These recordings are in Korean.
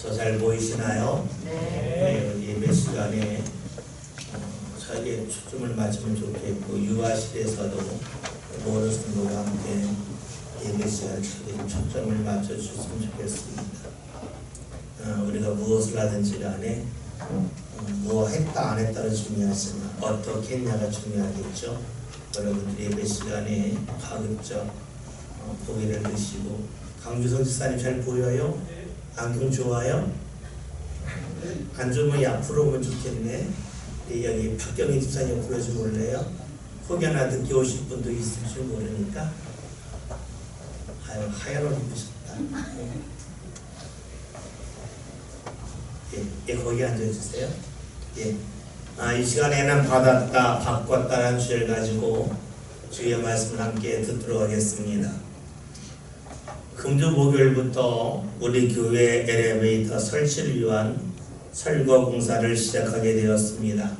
저 잘 보이시나요? 네. 예배 시간에 저에게 초점을 맞추면 좋겠고, 유아실에서도 모든 성도가 함께 예배 시간에 초점을 맞춰주셨으면 좋겠습니다. 우리가 무엇을 하든지 간에 뭐 했다 안 했다는 중요하지만 어떻게 했냐가 중요하겠죠. 여러분들이 예배 시간에 가급적 고기를 드시고, 강주성 집사님 잘 보여요? 안경 좋아요? 안 좋으면 앞으로 오면 좋겠네. 여기 박경희 집사님 옆으로 좀 올래요? 혹여나 늦게 오실 분도 있을 줄 모르니까. 아유, 하얀 옷 입으셨다. 예, 거기 앉아주세요. 예. 이 시간에는 받았다, 바꿨다라는 주제를 가지고 주의 말씀을 함께 듣도록 하겠습니다. 금주 목요일부터 우리 교회 엘리베이터 설치를 위한 철거 공사를 시작하게 되었습니다.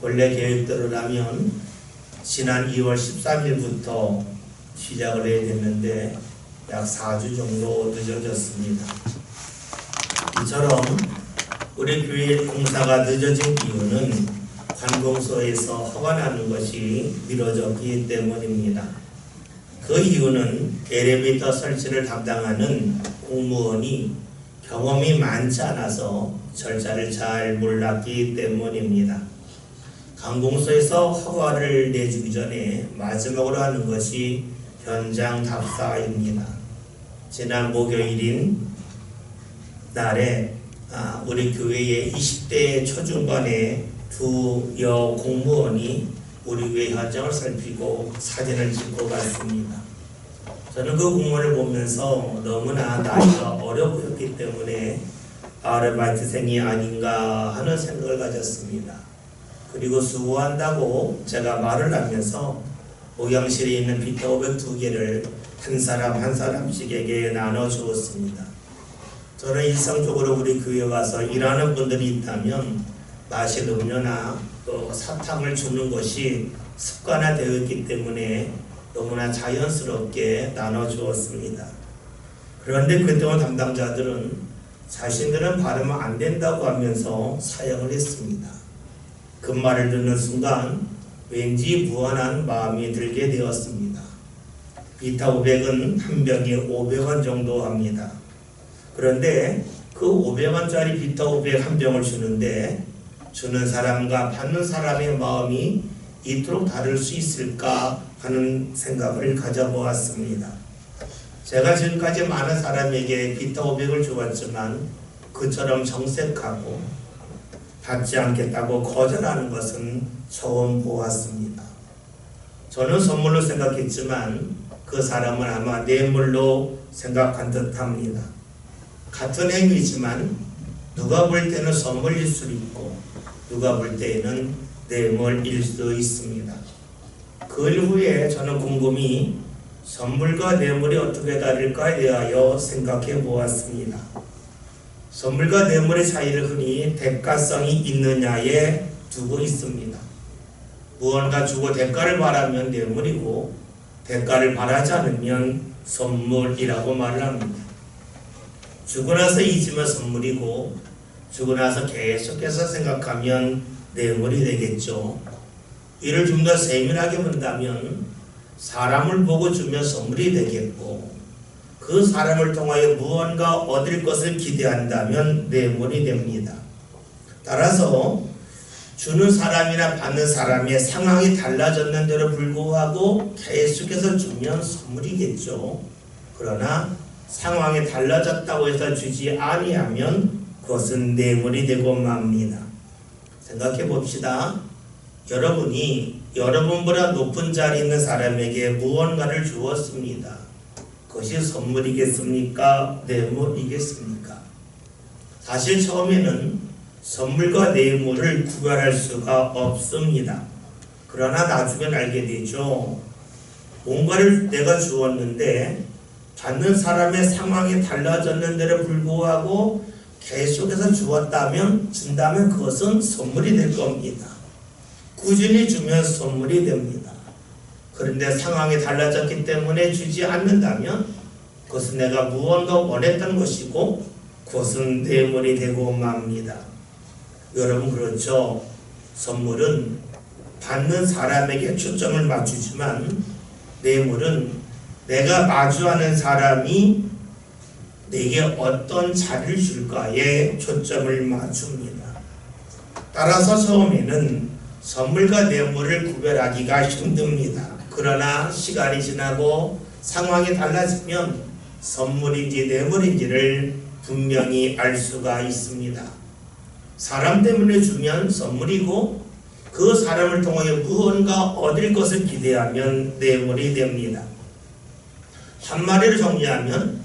원래 계획대로라면 지난 2월 13일부터 시작을 해야 됐는데 약 4주 정도 늦어졌습니다. 이처럼 우리 교회 공사가 늦어진 이유는 관공서에서 허가 나는 것이 미뤄졌기 때문입니다. 그 이유는 엘리베이터 설치를 담당하는 공무원이 경험이 많지 않아서 절차를 잘 몰랐기 때문입니다. 관공서에서 허가를 내주기 전에 마지막으로 하는 것이 현장 답사입니다. 지난 목요일인 날에 우리 교회의 20대 초중반의 두 여공무원이 우리 교회 현장을 살피고 사진을 찍고 갔습니다. 저는 그 공무원을 보면서 너무나 나이가 어려 보였기 때문에 아르바이트생이 아닌가 하는 생각을 가졌습니다. 그리고 수고한다고 제가 말을 하면서 목욕실에 있는 비타오백 2개를 한 사람 한 사람씩에게 나눠주었습니다. 저는 일상적으로 우리 교회 와서 일하는 분들이 있다면 마실 음료나 또 사탕을 주는 것이 습관화되어 있기 때문에 너무나 자연스럽게 나눠주었습니다. 그런데 그동안 담당자들은 자신들은 발음은 안 된다고 하면서 사양을 했습니다. 그 말을 듣는 순간 왠지 무한한 마음이 들게 되었습니다. 비타 500은 한 병에 500원 정도 합니다. 그런데 그 500원짜리 비타 500 한 병을 주는데 주는 사람과 받는 사람의 마음이 이토록 다를 수 있을까 하는 생각을 가져보았습니다. 제가 지금까지 많은 사람에게 비타 500을 주었지만 그처럼 정색하고 받지 않겠다고 거절하는 것은 처음 보았습니다. 저는 선물로 생각했지만 그 사람은 아마 뇌물로 생각한 듯합니다. 같은 행위지만 누가 볼 때는 선물일 수도 있고 누가 볼 때에는 뇌물일 수도 있습니다. 그 후에 저는 곰곰이 선물과 뇌물이 어떻게 다를까에 대하여 생각해 보았습니다. 선물과 뇌물의 차이를 흔히 대가성이 있느냐에 두고 있습니다. 무언가 주고 대가를 바라면 뇌물이고 대가를 바라지 않으면 선물이라고 말을 합니다. 주고 나서 잊으면 선물이고 주고 나서 계속해서 생각하면 뇌물이 되겠죠. 이를 좀 더 세밀하게 본다면 사람을 보고 주면 선물이 되겠고 그 사람을 통하여 무언가 얻을 것을 기대한다면 뇌물이 됩니다. 따라서 주는 사람이나 받는 사람의 상황이 달라졌는데도 불구하고 계속해서 주면 선물이겠죠. 그러나 상황이 달라졌다고 해서 주지 아니하면 그것은 뇌물이 되고 맙니다. 생각해 봅시다. 여러분이 여러분보다 높은 자리에 있는 사람에게 무언가를 주었습니다. 그것이 선물이겠습니까? 뇌물이겠습니까? 사실 처음에는 선물과 뇌물을 구별할 수가 없습니다. 그러나 나중에 알게 되죠. 뭔가를 내가 주었는데 받는 사람의 상황이 달라졌는데도 불구하고 계속해서 준다면 그것은 선물이 될 겁니다. 꾸준히 주면 선물이 됩니다. 그런데 상황이 달라졌기 때문에 주지 않는다면 그것은 내가 무언가 원했던 것이고 그것은 뇌물이 되고 맙니다. 여러분 그렇죠? 선물은 받는 사람에게 초점을 맞추지만 뇌물은 내가 마주하는 사람이 내게 어떤 자리를 줄까에 초점을 맞춥니다. 따라서 처음에는 선물과 뇌물을 구별하기가 힘듭니다. 그러나 시간이 지나고 상황이 달라지면 선물인지 뇌물인지를 분명히 알 수가 있습니다. 사람 때문에 주면 선물이고 그 사람을 통하여 무언가 얻을 것을 기대하면 뇌물이 됩니다. 한마디로 정리하면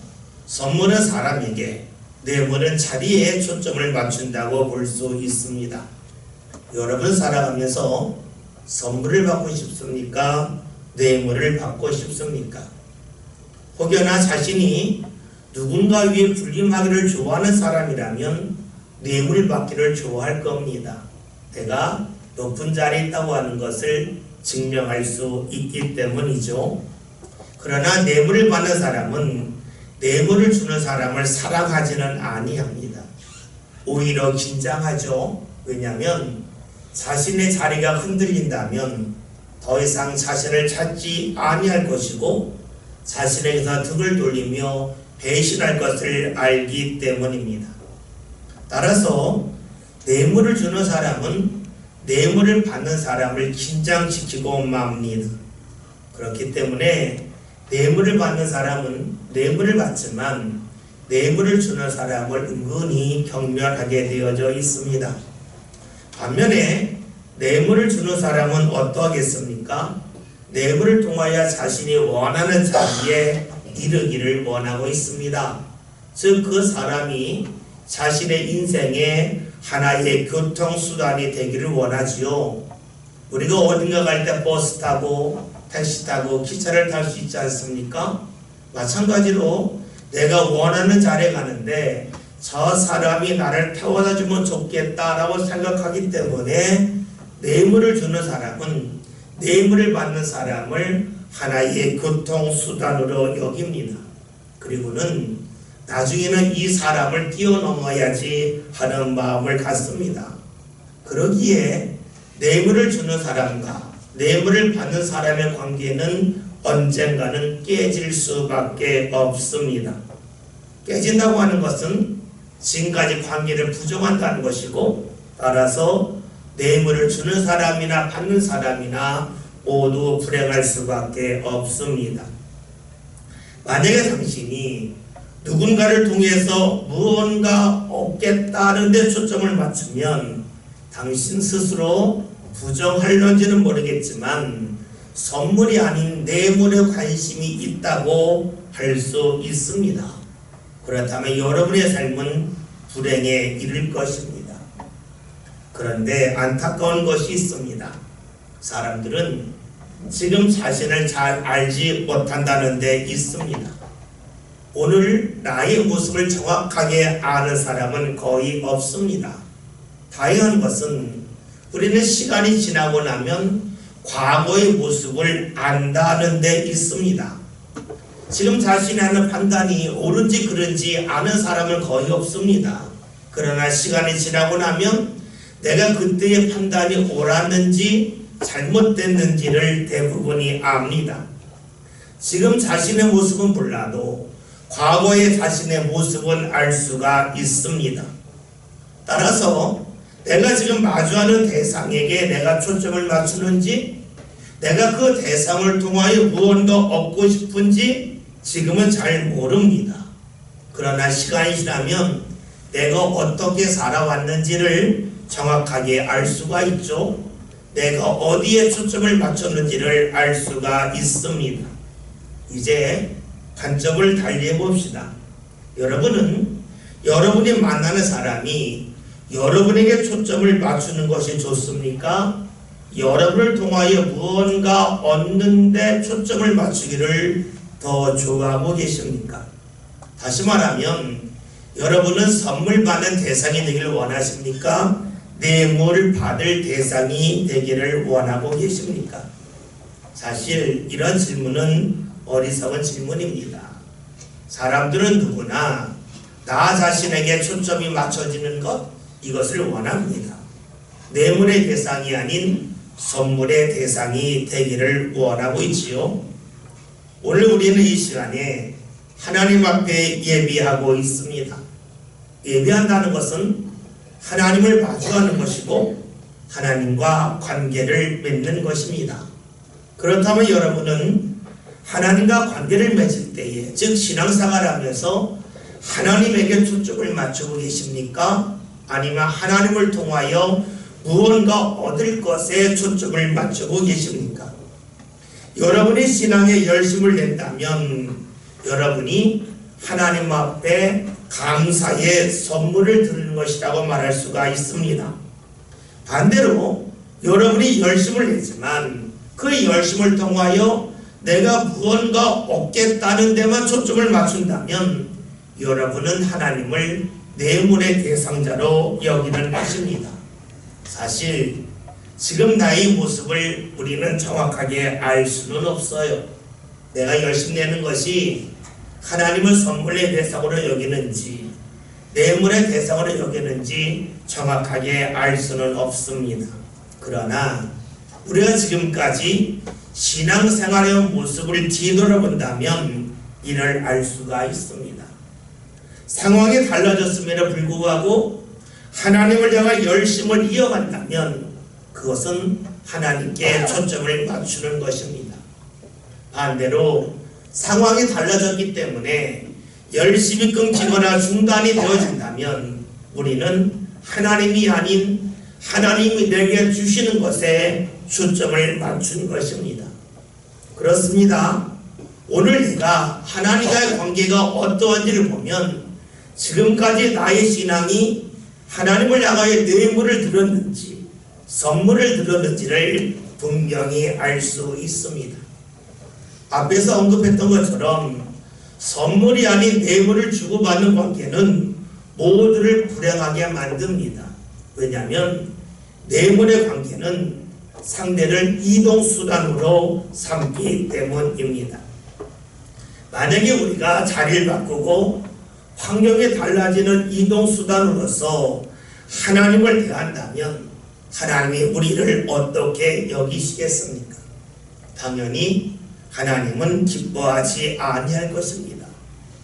선물은 사람에게, 뇌물은 자리에 초점을 맞춘다고 볼 수 있습니다. 여러분 살아가면서 선물을 받고 싶습니까? 뇌물을 받고 싶습니까? 혹여나 자신이 누군가 위해 군림하기를 좋아하는 사람이라면 뇌물 받기를 좋아할 겁니다. 내가 높은 자리에 있다고 하는 것을 증명할 수 있기 때문이죠. 그러나 뇌물을 받는 사람은 뇌물을 주는 사람을 사랑하지는 아니합니다. 오히려 긴장하죠. 왜냐하면 자신의 자리가 흔들린다면 더 이상 자신을 찾지 아니할 것이고 자신에게서 등을 돌리며 배신할 것을 알기 때문입니다. 따라서 뇌물을 주는 사람은 뇌물을 받는 사람을 긴장시키고 맙니다. 그렇기 때문에 뇌물을 받는 사람은 뇌물을 받지만 뇌물을 주는 사람을 은근히 경멸하게 되어져 있습니다. 반면에 뇌물을 주는 사람은 어떠하겠습니까? 뇌물을 통하여 자신이 원하는 자리에 이르기를 원하고 있습니다. 즉 그 사람이 자신의 인생의 하나의 교통수단이 되기를 원하지요. 우리가 어딘가 갈 때 버스 타고 택시 타고 기차를 탈 수 있지 않습니까? 마찬가지로 내가 원하는 자리에 가는데 저 사람이 나를 태워다 주면 좋겠다라고 생각하기 때문에 뇌물을 주는 사람은 뇌물을 받는 사람을 하나의 교통수단으로 여깁니다. 그리고는 나중에는 이 사람을 뛰어넘어야지 하는 마음을 갖습니다. 그러기에 뇌물을 주는 사람과 뇌물을 받는 사람의 관계는 언젠가는 깨질 수밖에 없습니다. 깨진다고 하는 것은 지금까지 관계를 부정한다는 것이고, 따라서 뇌물을 주는 사람이나 받는 사람이나 모두 불행할 수밖에 없습니다. 만약에 당신이 누군가를 통해서 무언가 얻겠다는 데 초점을 맞추면 당신 스스로 부정할런지는 모르겠지만 선물이 아닌 뇌물에 관심이 있다고 할 수 있습니다. 그렇다면 여러분의 삶은 불행에 이를 것입니다. 그런데 안타까운 것이 있습니다. 사람들은 지금 자신을 잘 알지 못한다는 데 있습니다. 오늘 나의 모습을 정확하게 아는 사람은 거의 없습니다. 다행한 것은 우리는 시간이 지나고 나면 과거의 모습을 안다는 데 있습니다. 지금 자신이 하는 판단이 옳은지 그른지 아는 사람은 거의 없습니다. 그러나 시간이 지나고 나면 내가 그때의 판단이 옳았는지 잘못됐는지를 대부분이 압니다. 지금 자신의 모습은 몰라도 과거의 자신의 모습은 알 수가 있습니다. 따라서 내가 지금 마주하는 대상에게 내가 초점을 맞추는지, 내가 그 대상을 통하여 무언가 얻고 싶은지 지금은 잘 모릅니다. 그러나 시간이 지나면 내가 어떻게 살아왔는지를 정확하게 알 수가 있죠. 내가 어디에 초점을 맞췄는지를 알 수가 있습니다. 이제 관점을 달리해 봅시다. 여러분은 여러분이 만나는 사람이 여러분에게 초점을 맞추는 것이 좋습니까? 여러분을 통하여 무언가 얻는데 초점을 맞추기를 더 좋아하고 계십니까? 다시 말하면 여러분은 선물 받는 대상이 되기를 원하십니까? 뇌물 받을 대상이 되기를 원하고 계십니까? 사실 이런 질문은 어리석은 질문입니다. 사람들은 누구나 나 자신에게 초점이 맞춰지는 것, 이것을 원합니다. 뇌물의 대상이 아닌 선물의 대상이 되기를 원하고 있지요. 오늘 우리는 이 시간에 하나님 앞에 예비하고 있습니다. 예비한다는 것은 하나님을 마주하는 것이고 하나님과 관계를 맺는 것입니다. 그렇다면 여러분은 하나님과 관계를 맺을 때에, 즉 신앙생활을 하면서 하나님에게 초점을 맞추고 계십니까? 아니면 하나님을 통하여 무언가 얻을 것에 초점을 맞추고 계십니까? 여러분이 신앙에 열심을 낸다면 여러분이 하나님 앞에 감사의 선물을 드리는 것이라고 말할 수가 있습니다. 반대로 여러분이 열심을 내지만 그 열심을 통하여 내가 무언가 얻겠다는 데만 초점을 맞춘다면 여러분은 하나님을 뇌물의 대상자로 여기는 것입니다. 사실 지금 나의 모습을 우리는 정확하게 알 수는 없어요. 내가 열심히 내는 것이 하나님을 선물의 대상으로 여기는지 뇌물의 대상으로 여기는지 정확하게 알 수는 없습니다. 그러나 우리가 지금까지 신앙생활의 모습을 뒤돌아본다면 이를 알 수가 있습니다. 상황이 달라졌음에도 불구하고 하나님을 향한 열심을 이어간다면 그것은 하나님께 초점을 맞추는 것입니다. 반대로 상황이 달라졌기 때문에 열심이 끊기거나 중단이 되어진다면 우리는 하나님이 아닌 하나님이 내게 주시는 것에 초점을 맞춘 것입니다. 그렇습니다. 오늘 내가 하나님과의 관계가 어떠한지를 보면 지금까지 나의 신앙이 하나님을 향하여 뇌물을 들었는지 선물을 들었는지를 분명히 알 수 있습니다. 앞에서 언급했던 것처럼 선물이 아닌 뇌물을 주고받는 관계는 모두를 불행하게 만듭니다. 왜냐하면 뇌물의 관계는 상대를 이동수단으로 삼기 때문입니다. 만약에 우리가 자리를 바꾸고 환경이 달라지는 이동수단으로서 하나님을 대한다면 하나님이 우리를 어떻게 여기시겠습니까? 당연히 하나님은 기뻐하지 아니할 것입니다.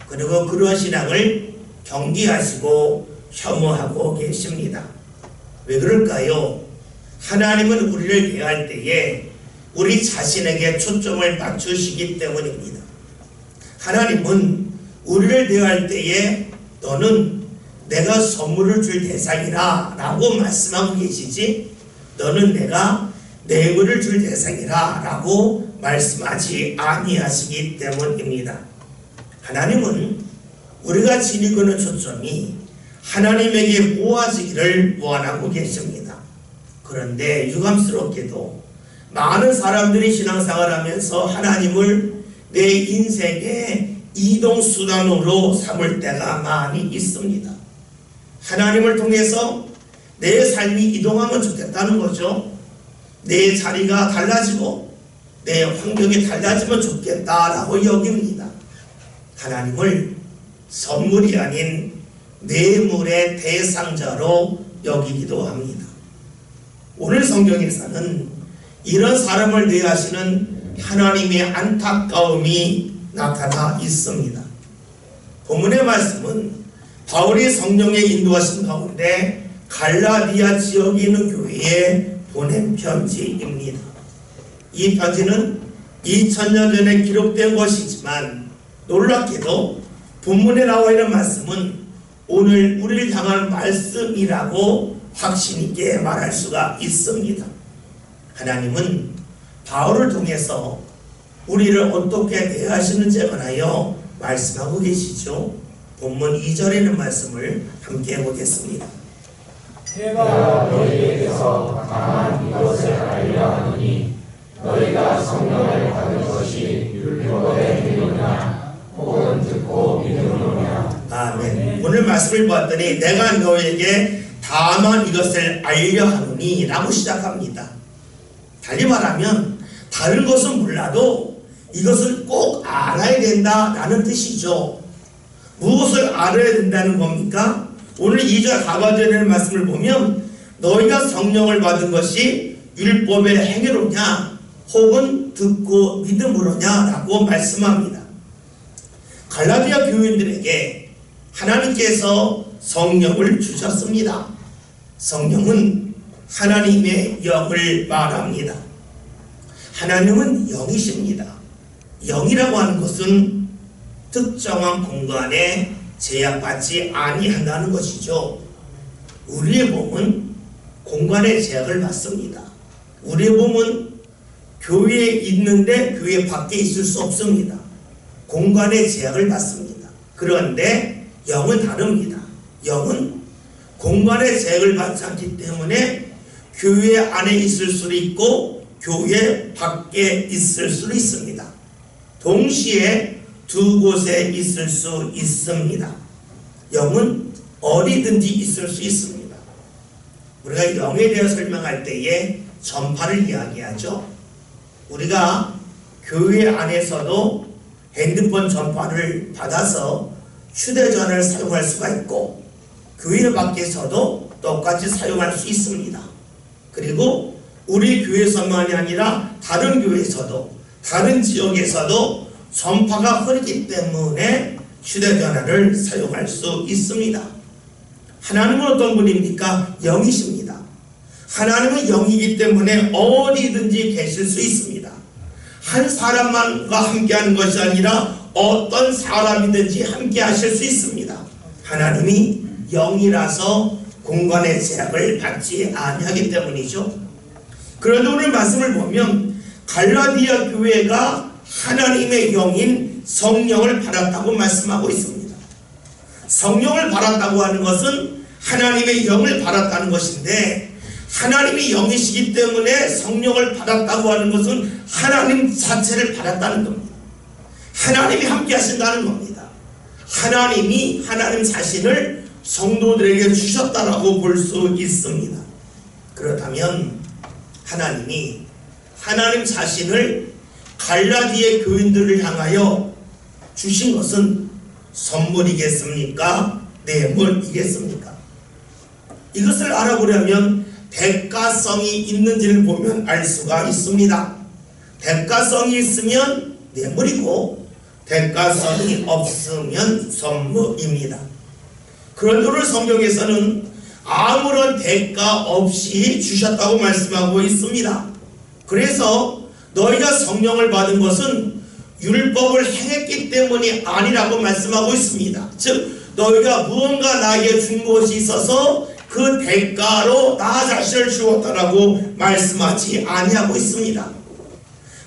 그리고 그러한 신앙을 경계하시고 혐오하고 계십니다. 왜 그럴까요? 하나님은 우리를 대할 때에 우리 자신에게 초점을 맞추시기 때문입니다. 하나님은 우리를 대할 때에 너는 내가 선물을 줄 대상이라 라고 말씀하고 계시지 너는 내가 뇌물을 줄 대상이라 라고 말씀하지 아니하시기 때문입니다. 하나님은 우리가 지니고 있는 초점이 하나님에게 모아지기를 원하고 계십니다. 그런데 유감스럽게도 많은 사람들이 신앙생활을 하면서 하나님을 내 인생의 이동수단으로 삼을 때가 많이 있습니다. 하나님을 통해서 내 삶이 이동하면 좋겠다는 거죠. 내 자리가 달라지고 내 환경이 달라지면 좋겠다라고 여깁니다. 하나님을 선물이 아닌 뇌물의 대상자로 여기기도 합니다. 오늘 성경에서는 이런 사람을 대하시는 하나님의 안타까움이 나타나 있습니다. 본문의 말씀은 바울이 성령의 인도하신 가운데 갈라디아 지역에 있는 교회에 보낸 편지입니다. 이 편지는 2000년 전에 기록된 것이지만 놀랍게도 본문에 나와 있는 말씀은 오늘 우리를 향한 말씀이라고 확신 있게 말할 수가 있습니다. 하나님은 바울을 통해서 우리를 어떻게 대하시는지에 관하여 말씀하고 계시죠. 본문 2절에 있는 말씀을 함께 해보겠습니다. 내가 너희에게서 강한 이것을 알려 하노니 너희가 성령을 받은 것이 율법의 행위냐 혹은 듣고 믿음이냐. 아멘. 오늘 말씀을 보았더니 내가 너희에게 다만 이것을 알려 하노니 라고 시작합니다. 달리 말하면 다른 것은 몰라도 이것을 꼭 알아야 된다라는 뜻이죠. 무엇을 알아야 된다는 겁니까? 오늘 2절 하반절의 말씀을 보면 너희가 성령을 받은 것이 율법의 행위로냐 혹은 듣고 믿음으로냐 라고 말씀합니다. 갈라디아 교인들에게 하나님께서 성령을 주셨습니다. 성령은 하나님의 영을 말합니다. 하나님은 영이십니다. 영이라고 하는 것은 특정한 공간에 제약받지 아니한다는 것이죠. 우리의 몸은 공간에 제약을 받습니다. 우리의 몸은 교회에 있는데 교회 밖에 있을 수 없습니다. 공간에 제약을 받습니다. 그런데 영은 다릅니다. 영은 공간에 제약을 받지 않기 때문에 교회 안에 있을 수도 있고 교회 밖에 있을 수도 있습니다. 동시에 두 곳에 있을 수 있습니다. 영은 어디든지 있을 수 있습니다. 우리가 영에 대해 설명할 때에 전파를 이야기하죠. 우리가 교회 안에서도 핸드폰 전파를 받아서 휴대전화를 사용할 수가 있고 교회 밖에서도 똑같이 사용할 수 있습니다. 그리고 우리 교회에서만이 아니라 다른 교회에서도 다른 지역에서도 전파가 흐르기 때문에 휴대전화를 사용할 수 있습니다. 하나님은 어떤 분입니까? 영이십니다. 하나님은 영이기 때문에 어디든지 계실 수 있습니다. 한 사람만과 함께하는 것이 아니라 어떤 사람이든지 함께 하실 수 있습니다. 하나님이 영이라서 공간의 제약을 받지 아니하기 때문이죠. 그런데 오늘 말씀을 보면 갈라디아 교회가 하나님의 영인 성령을 받았다고 말씀하고 있습니다. 성령을 받았다고 하는 것은 하나님의 영을 받았다는 것인데 하나님이 영이시기 때문에 성령을 받았다고 하는 것은 하나님 자체를 받았다는 겁니다. 하나님이 함께 하신다는 겁니다. 하나님이 하나님 자신을 성도들에게 주셨다라고 볼 수 있습니다. 그렇다면 하나님이 하나님 자신을 갈라디아 교인들을 향하여 주신 것은 선물이겠습니까? 뇌물이겠습니까? 이것을 알아보려면 대가성이 있는지를 보면 알 수가 있습니다. 대가성이 있으면 뇌물이고 대가성이 없으면 선물입니다. 그런데 오늘 성경에서는 아무런 대가 없이 주셨다고 말씀하고 있습니다. 그래서 너희가 성령을 받은 것은 율법을 행했기 때문이 아니라고 말씀하고 있습니다. 즉 너희가 무언가 나에게 준 것이 있어서 그 대가로 나 자신을 주었다라고 말씀하지 아니하고 있습니다.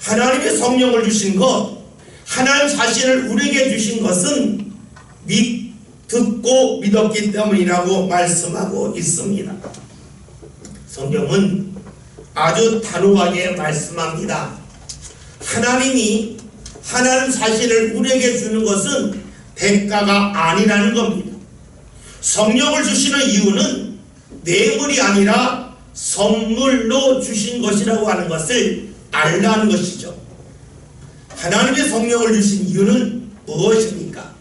하나님의 성령을 주신 것, 하나님 자신을 우리에게 주신 것은 듣고 믿었기 때문이라고 말씀하고 있습니다. 성경은 아주 단호하게 말씀합니다. 하나님이 하나님 자신을 우리에게 주는 것은 대가가 아니라는 겁니다. 성령을 주시는 이유는 뇌물이 아니라 선물로 주신 것이라고 하는 것을 알라는 것이죠. 하나님의 성령을 주신 이유는 무엇입니까?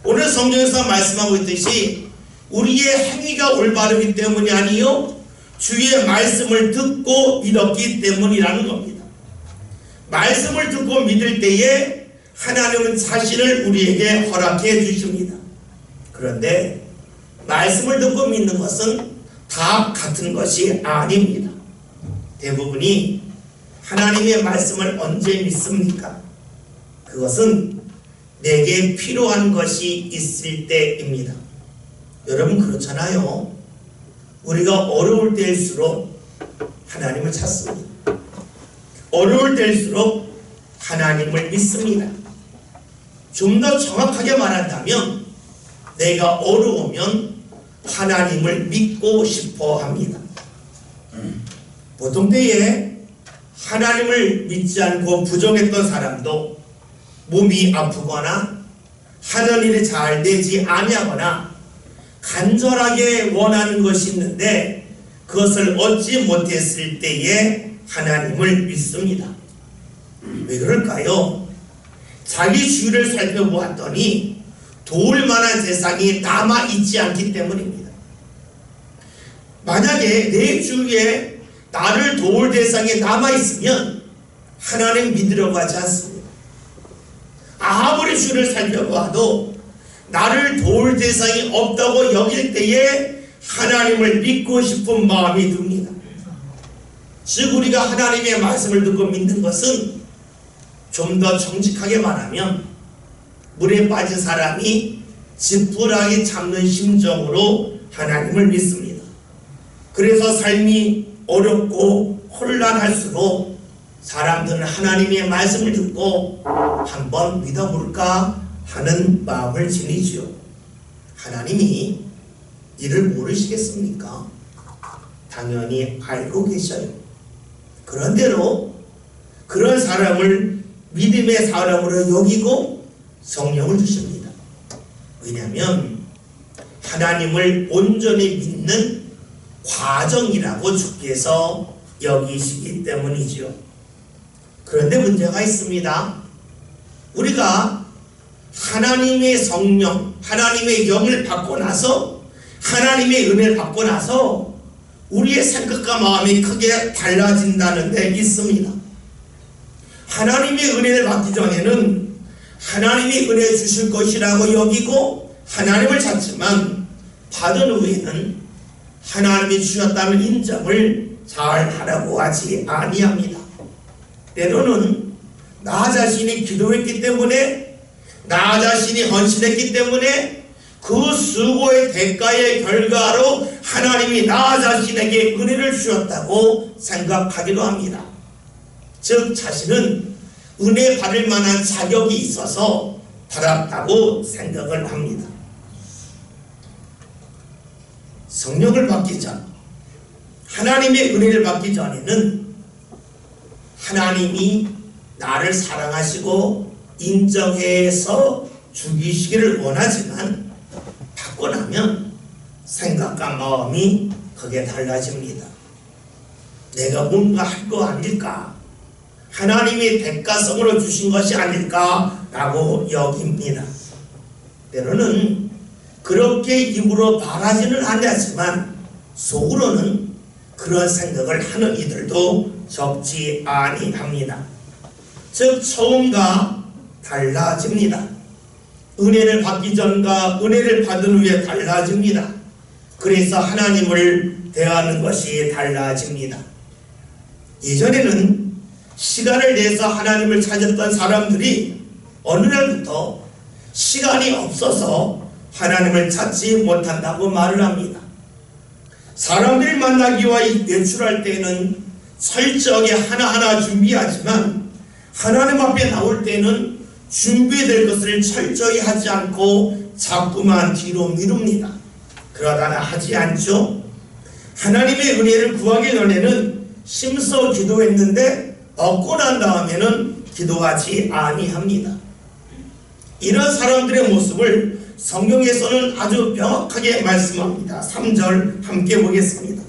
오늘 성경에서 말씀하고 있듯이 우리의 행위가 올바르기 때문이 아니요 주의 말씀을 듣고 믿었기 때문이라는 겁니다. 말씀을 듣고 믿을 때에 하나님은 자신을 우리에게 허락해 주십니다. 그런데 말씀을 듣고 믿는 것은 다 같은 것이 아닙니다. 대부분이 하나님의 말씀을 언제 믿습니까? 그것은 내게 필요한 것이 있을 때입니다. 여러분 그렇잖아요. 우리가 어려울 때일수록 하나님을 찾습니다. 어려울 때일수록 하나님을 믿습니다. 좀 더 정확하게 말한다면 내가 어려우면 하나님을 믿고 싶어 합니다. 보통 때에 하나님을 믿지 않고 부정했던 사람도 몸이 아프거나 하는 일이 잘 되지 아니하거나 간절하게 원하는 것이 있는데 그것을 얻지 못했을 때에 하나님을 믿습니다. 왜 그럴까요? 자기 주위를 살펴보았더니 도울 만한 대상이 남아있지 않기 때문입니다. 만약에 내 주위에 나를 도울 대상이 남아있으면 하나님 믿으려고 하지 않습니다. 아무리 주를 살펴봐도 나를 도울 대상이 없다고 여길 때에 하나님을 믿고 싶은 마음이 듭니다. 즉 우리가 하나님의 말씀을 듣고 믿는 것은 좀 더 정직하게 말하면 물에 빠진 사람이 지푸라기 잡는 심정으로 하나님을 믿습니다. 그래서 삶이 어렵고 혼란할수록 사람들은 하나님의 말씀을 듣고 한번 믿어볼까 하는 마음을 지니지요. 하나님이 이를 모르시겠습니까? 당연히 알고 계셔요. 그런대로 그런 사람을 믿음의 사람으로 여기고 성령을 주십니다. 왜냐하면 하나님을 온전히 믿는 과정이라고 주께서 여기시기 때문이죠. 그런데 문제가 있습니다. 우리가 하나님의 성령, 하나님의 영을 받고 나서, 하나님의 은혜를 받고 나서 우리의 생각과 마음이 크게 달라진다는 데 있습니다. 하나님의 은혜를 받기 전에는 하나님이 은혜 주실 것이라고 여기고 하나님을 찾지만, 받은 후에는 하나님이 주셨다는 인정을 잘 하라고 하지 아니합니다. 때로는 나 자신이 기도했기 때문에, 나 자신이 헌신했기 때문에 그 수고의 대가의 결과로 하나님이 나 자신에게 은혜를 주셨다고 생각하기도 합니다. 즉 자신은 은혜 받을 만한 자격이 있어서 받았다고 생각을 합니다. 성령을 받기 전, 하나님의 은혜를 받기 전에는 하나님이 나를 사랑하시고 인정해서 죽이시기를 원하지만, 받고 나면 생각과 마음이 크게 달라집니다. 내가 뭔가 할 거 아닐까? 하나님이 대가성으로 주신 것이 아닐까라고 여깁니다. 때로는 그렇게 입으로 말하지는 않았지만 속으로는 그런 생각을 하는 이들도 적지 아니합니다. 즉 처음과 달라집니다. 은혜를 받기 전과 은혜를 받은 후에 달라집니다. 그래서 하나님을 대하는 것이 달라집니다. 예전에는 시간을 내서 하나님을 찾았던 사람들이 어느 날부터 시간이 없어서 하나님을 찾지 못한다고 말을 합니다. 사람들이 만나기와 외출할 때는 철저하게 하나하나 준비하지만 하나님 앞에 나올 때는 준비될 것을 철저히 하지 않고 자꾸만 뒤로 미룹니다. 그러다가 하지 않죠. 하나님의 은혜를 구하기 전에는 힘써 기도했는데 얻고 난 다음에는 기도하지 아니합니다. 이런 사람들의 모습을 성경에서는 아주 명확하게 말씀합니다. 3절 함께 보겠습니다.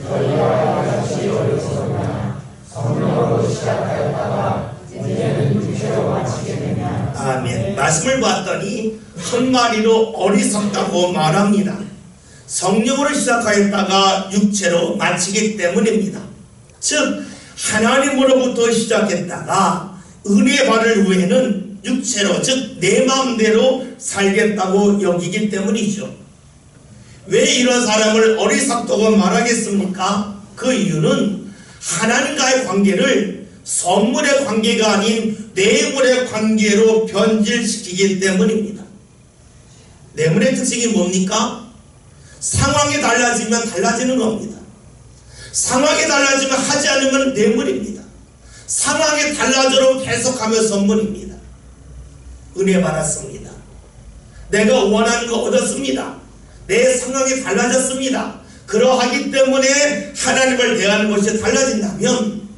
너희와 같이 어리석으나 성령으로 시작하였다가 이제는 육체로 마치겠느냐. 아멘. 말씀을 봤더니 한마디로 어리석다고 말합니다. 성령으로 시작하였다가 육체로 마치기 때문입니다. 즉 하나님으로부터 시작했다가 은혜 받을 후에는 육체로, 즉 내 마음대로 살겠다고 여기기 때문이죠. 왜 이런 사람을 어리석다고 말하겠습니까? 그 이유는 하나님과의 관계를 선물의 관계가 아닌 뇌물의 관계로 변질시키기 때문입니다. 뇌물의 특징이 뭡니까? 상황이 달라지면 달라지는 겁니다. 상황이 달라지면 하지 않으면 뇌물입니다. 상황이 달라져도 계속하면 선물입니다. 은혜 받았습니다. 내가 원하는 거 얻었습니다. 내 상황이 달라졌습니다. 그러하기 때문에 하나님을 대하는 것이 달라진다면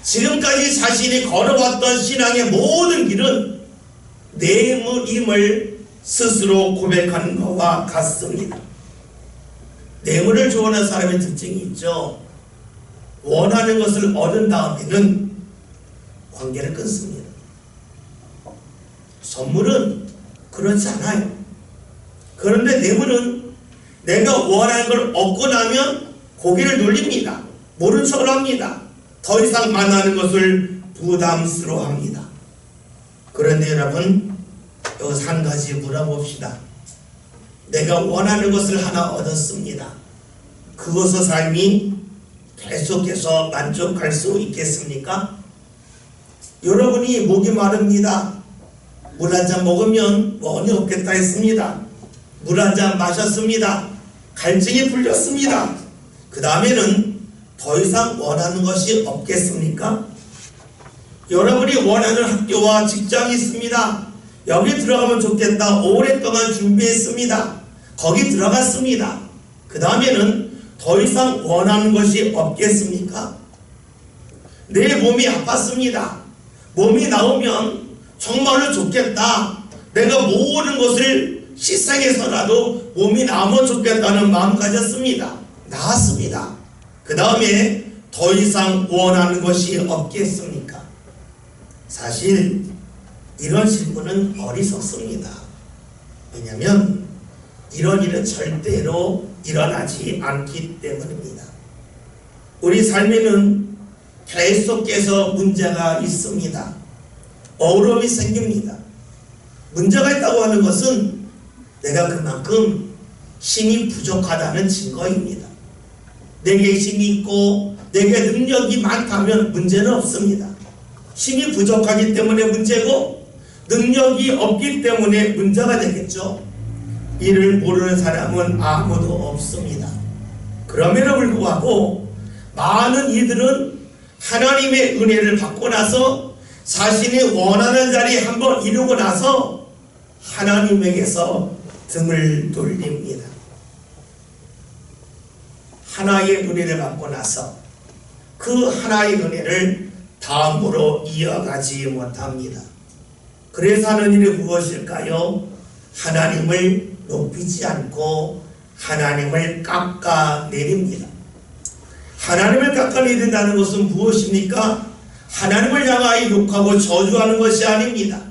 지금까지 자신이 걸어왔던 신앙의 모든 길은 뇌물임을 스스로 고백하는 것과 같습니다. 뇌물을 좋아하는 사람의 특징이 있죠. 원하는 것을 얻은 다음에는 관계를 끊습니다. 선물은 그렇지 않아요. 그런데 뇌물은 내가 원하는 걸 얻고 나면 고개를 돌립니다. 모른 척을 합니다. 더 이상 만나는 것을 부담스러워합니다. 그런데 여러분, 여기서 한 가지 물어봅시다. 내가 원하는 것을 하나 얻었습니다. 그것의 삶이 계속해서 만족할 수 있겠습니까? 여러분이 목이 마릅니다. 물 한 잔 먹으면 원이 없겠다 했습니다. 물 한 잔 마셨습니다. 갈증이 풀렸습니다. 그 다음에는 더 이상 원하는 것이 없겠습니까? 여러분이 원하는 학교와 직장이 있습니다. 여기 들어가면 좋겠다. 오랫동안 준비했습니다. 거기 들어갔습니다. 그 다음에는 더 이상 원하는 것이 없겠습니까? 내 몸이 아팠습니다. 몸이 나오면 정말로 좋겠다. 내가 모든 것을 희생해서라도 몸이 나오면 좋겠다는 마음 가졌습니다. 나았습니다. 그 다음에 더 이상 원하는 것이 없겠습니까? 사실 이런 질문은 어리석습니다. 왜냐하면 이런 일은 절대로 일어나지 않기 때문입니다. 우리 삶에는 계속해서 문제가 있습니다. 어려움이 생깁니다. 문제가 있다고 하는 것은 내가 그만큼 힘이 부족하다는 증거입니다. 내게 힘이 있고 내게 능력이 많다면 문제는 없습니다. 힘이 부족하기 때문에 문제고 능력이 없기 때문에 문제가 되겠죠. 이를 모르는 사람은 아무도 없습니다. 그럼에도 불구하고 많은 이들은 하나님의 은혜를 받고 나서 자신이 원하는 자리에 한번 이루고 나서 하나님에게서 등을 돌립니다. 하나의 은혜를 받고 나서 그 하나의 은혜를 다음으로 이어가지 못합니다. 그래서 하는 일이 무엇일까요? 하나님을 높이지 않고 하나님을 깎아내립니다. 하나님을 깎아내린다는 것은 무엇입니까? 하나님을 향하여 욕하고 저주하는 것이 아닙니다.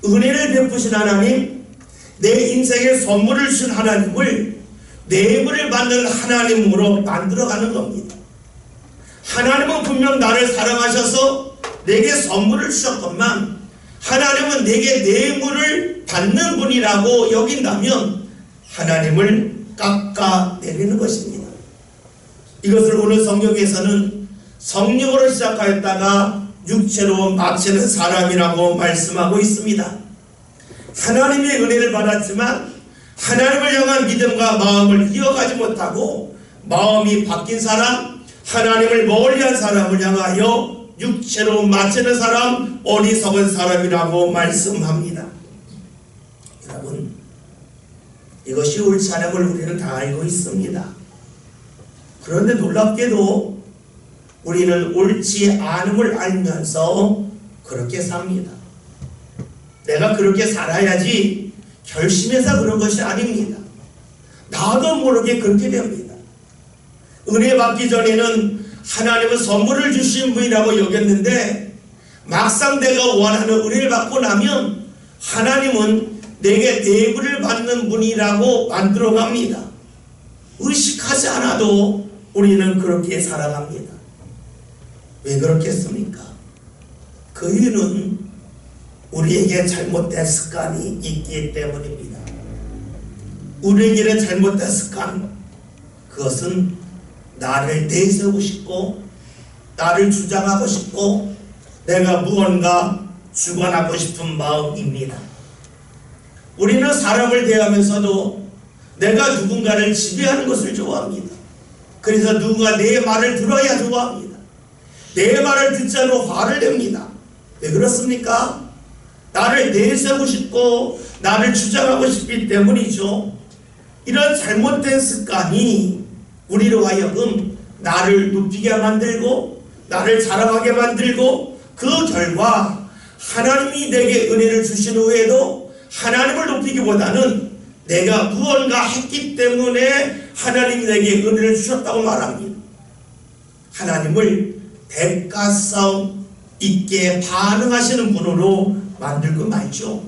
은혜를 베푸신 하나님, 내 인생에 선물을 주신 하나님을 뇌물을 받는 하나님으로 만들어가는 겁니다. 하나님은 분명 나를 사랑하셔서 내게 선물을 주셨건만 하나님은 내게 뇌물을 받는 분이라고 여긴다면 하나님을 깎아내리는 것입니다. 이것을 오늘 성경에서는 성령으로 시작하였다가 육체로 마치는 사람이라고 말씀하고 있습니다. 하나님의 은혜를 받았지만 하나님을 향한 믿음과 마음을 이어가지 못하고 마음이 바뀐 사람, 하나님을 멀리한 사람을 향하여 육체로 마치는 사람, 어리석은 사람이라고 말씀합니다. 여러분, 이것이 옳지 않음을 우리는 다 알고 있습니다. 그런데 놀랍게도 우리는 옳지 않음을 알면서 그렇게 삽니다. 내가 그렇게 살아야지 결심해서 그런 것이 아닙니다. 나도 모르게 그렇게 됩니다. 은혜 받기 전에는 하나님은 선물을 주신 분이라고 여겼는데 막상 내가 원하는 은혜를 받고 나면 하나님은 내게 뇌물을 받는 분이라고 만들어갑니다. 의식하지 않아도 우리는 그렇게 살아갑니다. 왜 그렇겠습니까? 그 이유는 우리에게 잘못된 습관이 있기 때문입니다. 우리에게는 잘못된 습관, 그것은 나를 내세우고 싶고 나를 주장하고 싶고 내가 무언가 주관하고 싶은 마음입니다. 우리는 사람을 대하면서도 내가 누군가를 지배하는 것을 좋아합니다. 그래서 누군가 내 말을 들어야 좋아합니다. 내 말을 듣지 않으면 화를 냅니다. 왜 그렇습니까? 나를 내세우고 싶고 나를 주장하고 싶기 때문이죠. 이런 잘못된 습관이 우리로 하여금 나를 높이게 만들고 나를 자랑하게 만들고 그 결과 하나님이 내게 은혜를 주신 후에도 하나님을 높이기보다는 내가 무언가 했기 때문에 하나님이 내게 은혜를 주셨다고 말합니다. 하나님을 대가성 있게 반응하시는 분으로 만들고 말죠.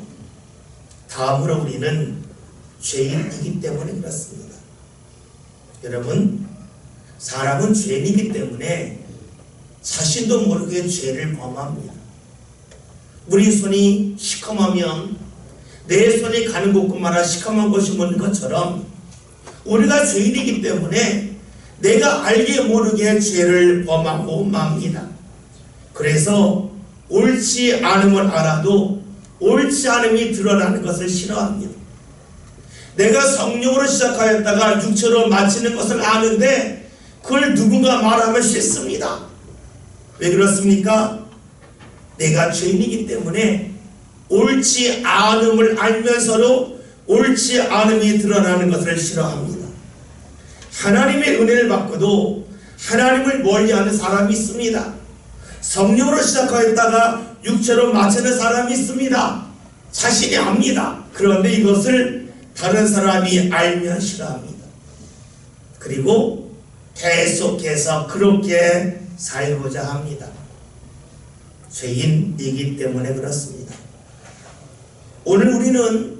다음으로 우리는 죄인이기 때문에 그렇습니다. 여러분, 사람은 죄인이기 때문에 자신도 모르게 죄를 범합니다. 우리 손이 시커매면 내 손이 가는 곳마다 시커먼 것이 묻는 것처럼 우리가 죄인이기 때문에 내가 알게 모르게 죄를 범하고 맙니다. 그래서 옳지 않음을 알아도 옳지 않음이 드러나는 것을 싫어합니다. 내가 성령으로 시작하였다가 육체로 마치는 것을 아는데 그걸 누군가 말하면 싫습니다. 왜 그렇습니까? 내가 죄인이기 때문에 옳지 않음을 알면서도 옳지 않음이 드러나는 것을 싫어합니다. 하나님의 은혜를 받고도 하나님을 멀리하는 사람이 있습니다. 성령으로 시작하였다가 육체로 마치는 사람이 있습니다. 자신이 압니다. 그런데 이것을 다른 사람이 알면 싫어합니다. 그리고 계속해서 그렇게 살고자 합니다. 죄인이기 때문에 그렇습니다. 오늘 우리는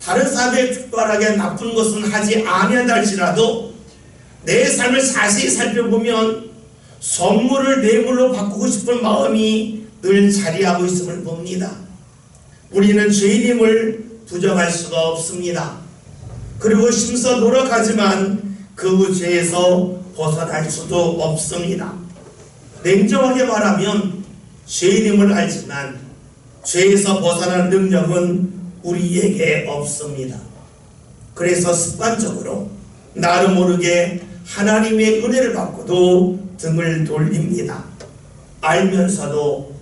다른 사람에게 특별하게 나쁜 것은 하지 아니한다 할지라도 내 삶을 자세히 살펴보면 선물을 뇌물로 바꾸고 싶은 마음이 늘 자리하고 있음을 봅니다. 우리는 죄인임을 부정할 수가 없습니다. 그리고 심서 노력하지만 그 죄에서 벗어날 수도 없습니다. 냉정하게 말하면 죄인임을 알지만 죄에서 벗어날 능력은 우리에게 없습니다. 그래서 습관적으로 나를 모르게 하나님의 은혜를 받고도 등을 돌립니다. 알면서도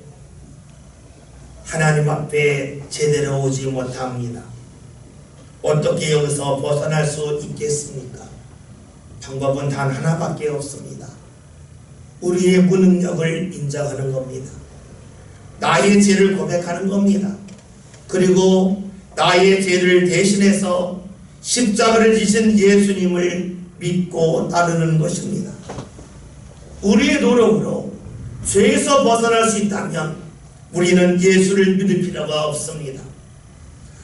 하나님 앞에 제대로 오지 못합니다. 어떻게 여기서 벗어날 수 있겠습니까? 방법은 단 하나밖에 없습니다. 우리의 무능력을 인정하는 겁니다. 나의 죄를 고백하는 겁니다. 그리고 나의 죄를 대신해서 십자가를 지신 예수님을 믿고 따르는 것입니다. 우리의 노력으로 죄에서 벗어날 수 있다면 우리는 예수를 믿을 필요가 없습니다.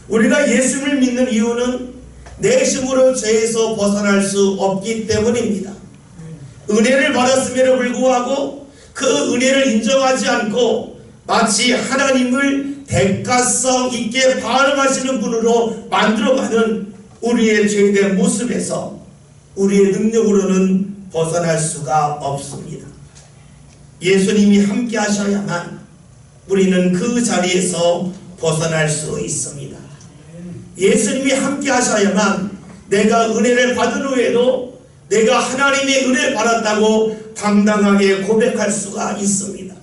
우리가 예수를 믿는 이유는 내 힘으로 죄에서 벗어날 수 없기 때문입니다. 은혜를 받았음에도 불구하고 그 은혜를 인정하지 않고 마치 하나님을 대가성 있게 반응하시는 분으로 만들어가는 우리의 죄된 모습에서 우리의 능력으로는 벗어날 수가 없습니다. 예수님이 함께 하셔야만 우리는 그 자리에서 벗어날 수 있습니다. 예수님이 함께 하셔야만 내가 은혜를 받은 후에도 내가 하나님의 은혜를 받았다고 당당하게 고백할 수가 있습니다.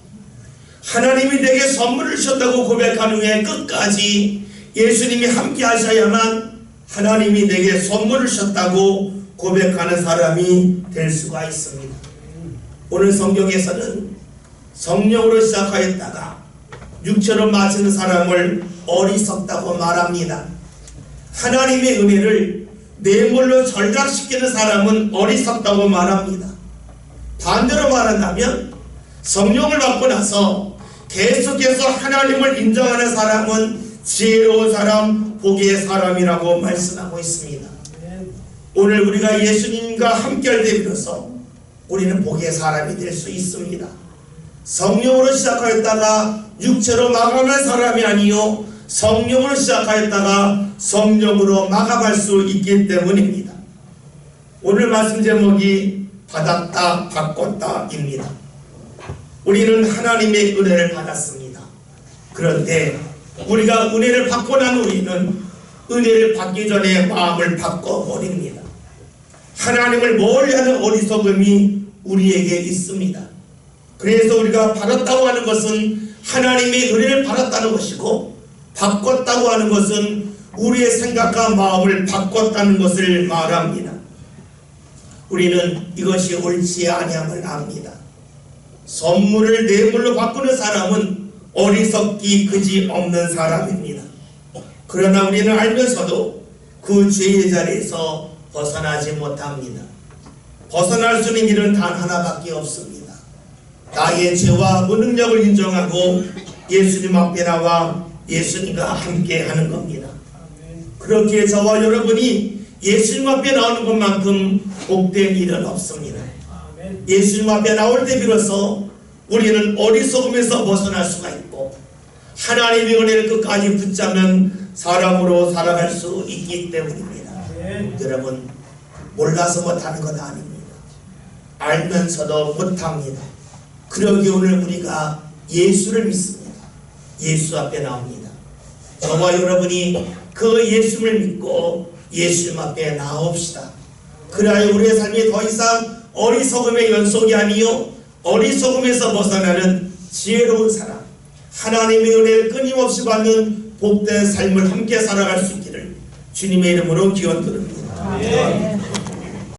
하나님이 내게 선물을 주셨다고 고백한 후에 끝까지 예수님이 함께 하셔야만 하나님이 내게 선물을 주셨다고 고백하는 사람이 될 수가 있습니다. 오늘 성경에서는 성령으로 시작하였다가 육체로 마치는 사람을 어리석다고 말합니다. 하나님의 은혜를 뇌물로 절약시키는 사람은 어리석다고 말합니다. 반대로 말한다면 성령을 받고 나서 계속해서 하나님을 인정하는 사람은 지혜로운 사람, 복의 사람이라고 말씀하고 있습니다. 오늘 우리가 예수님과 함께할 때 비로소 우리는 복의 사람이 될 수 있습니다. 성령으로 시작하였다가 육체로 마감할 사람이 아니요 성령으로 시작하였다가 성령으로 마감할 수 있기 때문입니다. 오늘 말씀 제목이 받았다 바꿨다 입니다. 우리는 하나님의 은혜를 받았습니다. 그런데 우리가 은혜를 받고 난 우리는 은혜를 받기 전에 마음을 바꿔버립니다. 하나님을 멀리하는 어리석음이 우리에게 있습니다. 그래서 우리가 받았다고 하는 것은 하나님의 은혜를 받았다는 것이고 바꿨다고 하는 것은 우리의 생각과 마음을 바꿨다는 것을 말합니다. 우리는 이것이 옳지 아니함을 압니다. 선물을 뇌물로 바꾸는 사람은 어리석기 그지없는 사람입니다. 그러나 우리는 알면서도 그 죄의 자리에서 벗어나지 못합니다. 벗어날 수 있는 길은 단 하나밖에 없습니다. 나의 죄와 무능력을 인정하고 예수님 앞에 나와 예수님과 함께 하는 겁니다. 그렇게 저와 여러분이 예수님 앞에 나오는 것만큼 복된 일은 없습니다. 예수님 앞에 나올 때 비로소 우리는 어리석음에서 벗어날 수가 있고 하나님의 은혜를 끝까지 붙잡는 사람으로 살아갈 수 있기 때문입니다. 여러분, 몰라서 못하는 건 아닙니다. 알면서도 못합니다. 그러기 오늘 우리가 예수를 믿습니다. 예수 앞에 나옵니다. 저와 여러분이 그 예수를 믿고 예수님 앞에 나옵시다. 그래야 우리의 삶이 더 이상 어리석음의 연속이 아니요 어리석음에서 벗어나는 지혜로운 사람, 하나님의 은혜를 끊임없이 받는 복된 삶을 함께 살아갈 수 있기를 주님의 이름으로 기원드립니다.